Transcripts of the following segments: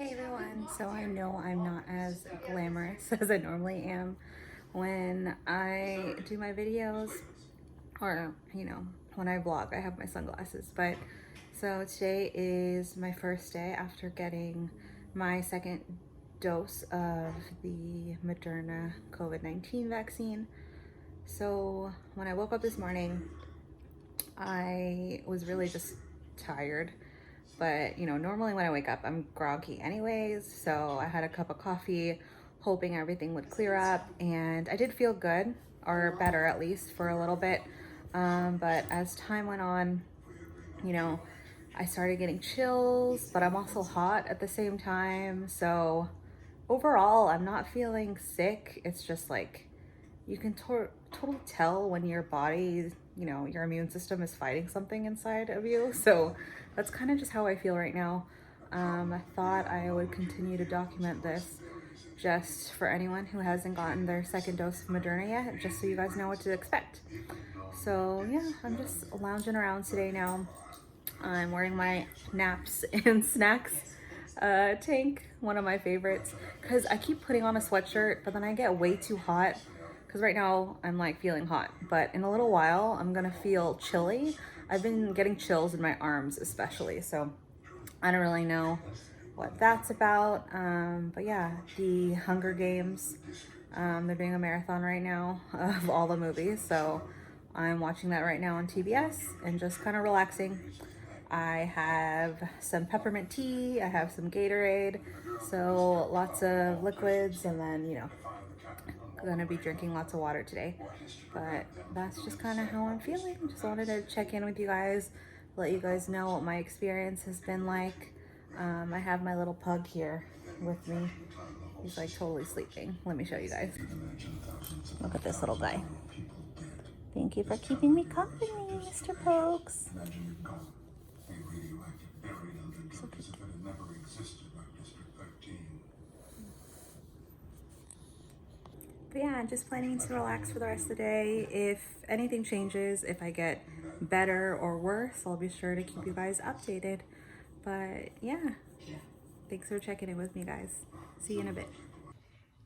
Hey everyone, so I know I'm not as glamorous as I normally am when I do my videos or, when I vlog. I have my sunglasses, but so today is my first day after getting my second dose of the Moderna COVID-19 vaccine. So when I woke up this morning, I was really just tired. But, normally when I wake up, I'm groggy anyways. So I had a cup of coffee, hoping everything would clear up. And I did feel good, or better at least, for a little bit. But as time went on, you know, I started getting chills, but I'm also hot at the same time. So overall, I'm not feeling sick. It's just like you can totally tell when your body, your immune system is fighting something inside of you. So that's kind of just how I feel right now. I thought I would continue to document this just for anyone who hasn't gotten their second dose of Moderna yet, just so you guys know what to expect. So yeah, I'm just lounging around today now. I'm wearing my naps and snacks tank, one of my favorites, because I keep putting on a sweatshirt, but then I get way too hot. Because right now I'm like feeling hot, but in a little while I'm gonna feel chilly. I've been getting chills in my arms especially, so I don't really know what that's about. But yeah, the Hunger Games, they're doing a marathon right now of all the movies, so I'm watching that right now on TBS and just kind of relaxing. I have some peppermint tea, I have some Gatorade, so lots of liquids, and then, gonna be drinking lots of water today. But that's just kind of how I'm feeling. Just wanted to check in with you guys, let you guys know what my experience has been like. I have my little pug here with me. He's like totally sleeping. Let me show you guys. Look at this little guy. Thank you for keeping me company, Mr. Pokes. So cute. But yeah, I'm just planning to relax for the rest of the day. If anything changes, if I get better or worse, I'll be sure to keep you guys updated. But yeah, thanks for checking in with me, guys. See you in a bit.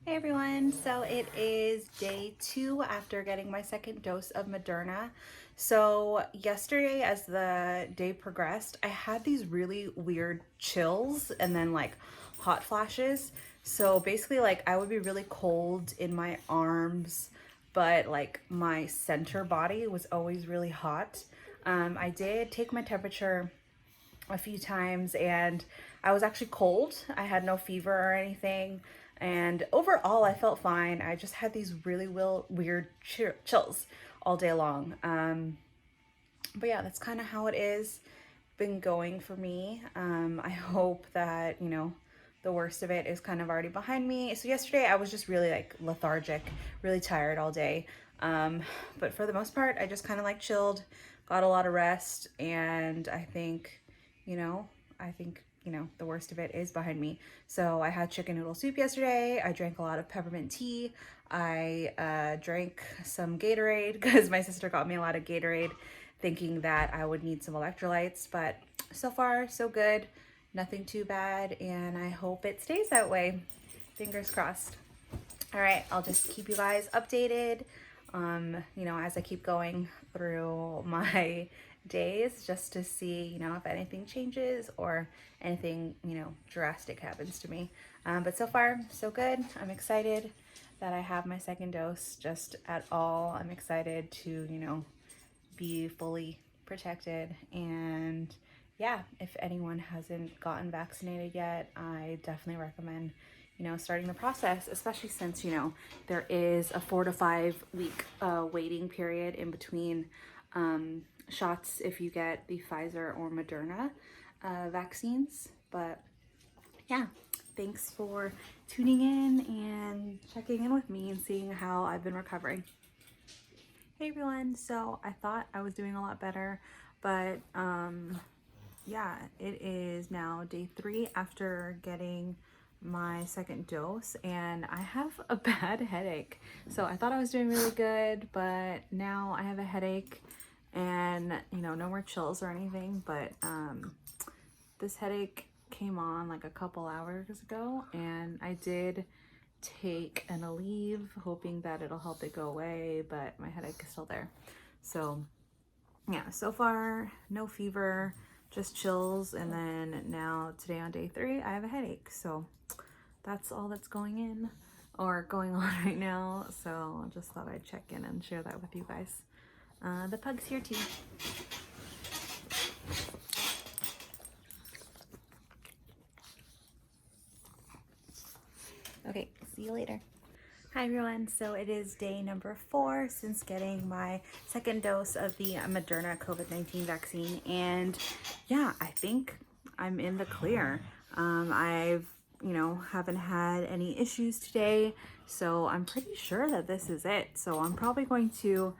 Hey everyone, so it is day 2 after getting my second dose of Moderna. So yesterday, as the day progressed, I had these really weird chills and then like hot flashes. So basically, like, I would be really cold in my arms, but like my center body was always really hot. I did take my temperature a few times and I was actually cold. I had no fever or anything. And overall, I felt fine. I just had these really weird chills all day long. But yeah, that's kind of how it is been going for me. I hope that, the worst of it is kind of already behind me. So yesterday I was just really like lethargic, really tired all day. But for the most part, I just kind of like chilled, got a lot of rest, and I think, the worst of it is behind me. So I had chicken noodle soup yesterday. I drank a lot of peppermint tea. I drank some Gatorade because my sister got me a lot of Gatorade, thinking that I would need some electrolytes, but so far so good. Nothing too bad, and I hope it stays that way. Fingers crossed. All right, I'll just keep you guys updated, as I keep going through my days, just to see, if anything changes or anything, drastic happens to me. But so far, so good. I'm excited that I have my second dose just at all. I'm excited to, be fully protected. And yeah, if anyone hasn't gotten vaccinated yet, I definitely recommend, starting the process, especially since, there is a 4 to 5 week waiting period in between shots if you get the Pfizer or Moderna vaccines. But yeah, thanks for tuning in and checking in with me and seeing how I've been recovering. Hey everyone, so I thought I was doing a lot better, but yeah, it is now day 3 after getting my second dose, and I have a bad headache. So I thought I was doing really good, but now I have a headache and, no more chills or anything, but this headache came on like a couple hours ago, and I did take an Aleve hoping that it'll help it go away, but my headache is still there. So yeah, so far no fever, just chills, and then now today on day 3 I have a headache. So that's all that's going on right now. So I just thought I'd check in and share that with you guys. The pug's here too. Okay, see you later. Hi everyone, so it is day number 4 since getting my second dose of the Moderna COVID-19 vaccine, and yeah, I think I'm in the clear. I've, haven't had any issues today, so I'm pretty sure that this is it. So I'm probably going to,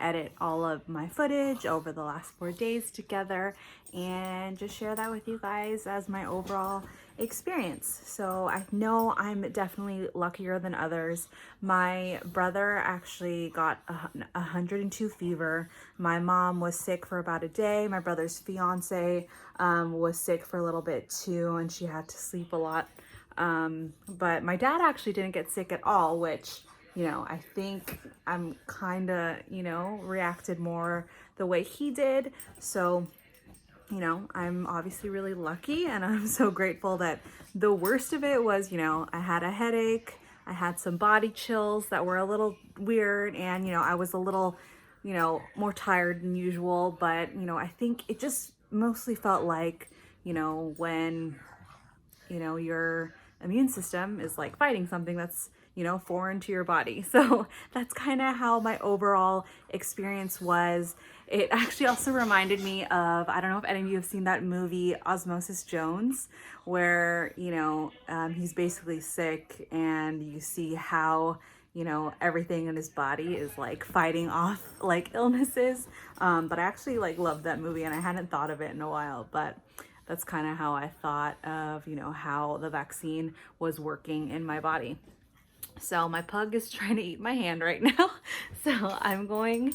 edit all of my footage over the last 4 days together and just share that with you guys as my overall experience. So I know I'm definitely luckier than others. My brother actually got 102 fever. My mom was sick for about a day. My brother's fiance was sick for a little bit too, and she had to sleep a lot. But my dad actually didn't get sick at all, which, I think I'm kind of, reacted more the way he did. So I'm obviously really lucky, and I'm so grateful that the worst of it was, I had a headache, I had some body chills that were a little weird, and, I was a little, more tired than usual, but, I think it just mostly felt like, when, your immune system is like fighting something that's, foreign to your body. So that's kind of how my overall experience was. It actually also reminded me of, I don't know if any of you have seen that movie Osmosis Jones, where, he's basically sick and you see how, everything in his body is like fighting off like illnesses. But I actually like loved that movie, and I hadn't thought of it in a while, but that's kind of how I thought of, how the vaccine was working in my body. So my pug is trying to eat my hand right now. So I'm going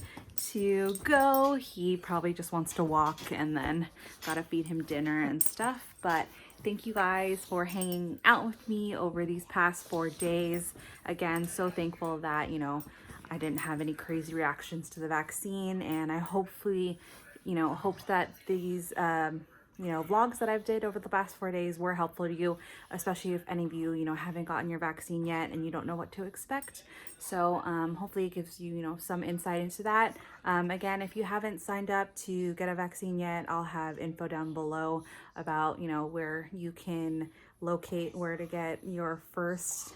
to go. He probably just wants to walk, and then gotta feed him dinner and stuff. But thank you guys for hanging out with me over these past 4 days. Again, so thankful that, I didn't have any crazy reactions to the vaccine, and I hopefully, hoped that these, vlogs that I've did over the past 4 days were helpful to you, especially if any of you, haven't gotten your vaccine yet and you don't know what to expect. So hopefully it gives you, some insight into that. Again, if you haven't signed up to get a vaccine yet, I'll have info down below about, where you can locate where to get your first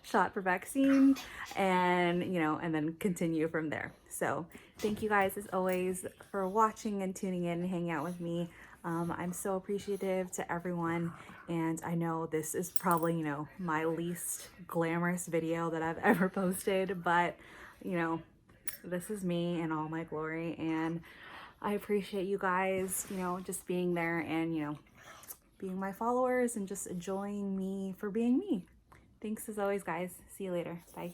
shot for vaccine, and, and then continue from there. So thank you guys as always for watching and tuning in and hanging out with me. I'm so appreciative to everyone, and I know this is probably, my least glamorous video that I've ever posted, but, this is me in all my glory, and I appreciate you guys, just being there and, being my followers and just enjoying me for being me. Thanks as always, guys. See you later. Bye.